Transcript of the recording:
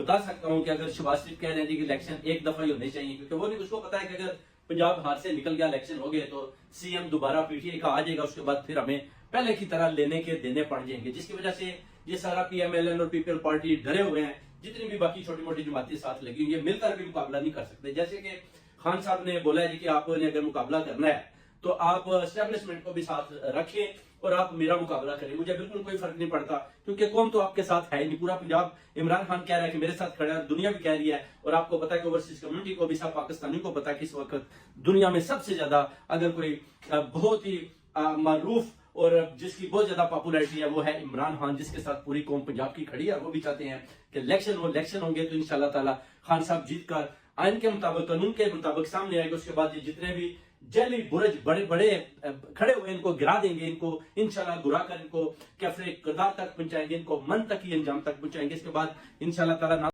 بتا سکتا ہوں کہ اگر شہباز شریف کہہ رہے ہیں کہ الیکشن ایک دفعہ ہی ہونے چاہیے، کیونکہ وہ نہیں، اس کو پتا ہے کہ اگر پنجاب ہار سے نکل گیا، الیکشن ہو گئے تو سی ایم دوبارہ پی ٹی آئی کا آ جائے گا، اس کے بعد پھر ہمیں پہلے کی طرح لینے کے دینے پڑ جائیں گے، جس کی وجہ سے یہ سارا پی ایم ایل این اور پیپل پارٹی ڈرے ہوئے ہیں، جتنی بھی باقی چھوٹی موٹی جماعتیں ساتھ لگی ہوئی ہیں مل کر بھی مقابلہ نہیں کر سکتے۔ جیسے کہ خان صاحب نے بولا ہے کہ آپ نے اگر مقابلہ کرنا ہے تو آپ اسٹیبلشمنٹ کو بھی ساتھ رکھیں اور آپ میرا مقابلہ کریں، مجھے بالکل کوئی فرق نہیں پڑتا، کیونکہ قوم تو آپ کے ساتھ ہے نہیں، پورا پنجاب عمران خان کہہ رہا ہے کہ میرے ساتھ کھڑا ہے، دنیا بھی کہہ رہی ہے، اور آپ کو پتا ہے کہ اوورسیز کمیونٹی کو بھی، سب پاکستانی کو پتا ہے کہ اس وقت دنیا میں سب سے زیادہ اگر کوئی بہت ہی معروف اور جس کی بہت زیادہ پاپولیرٹی ہے وہ ہے عمران خان، جس کے ساتھ پوری قوم پنجاب کی کھڑی ہے، اور وہ بھی چاہتے ہیں کہ الیکشن ہوں گے تو انشاءاللہ تعالی خان صاحب جیت کر آئین کے مطابق، قانون کے مطابق سامنے آئے گا، اس کے بعد یہ جتنے بھی جعلی برج بڑے بڑے کھڑے ہوئے ان کو گرا دیں گے، ان کو انشاءاللہ گرا کر ان کو کیفر کردار تک پہنچائیں گے، ان کو من تک ہی انجام تک پہنچائیں گے، اس کے بعد انشاءاللہ تعالی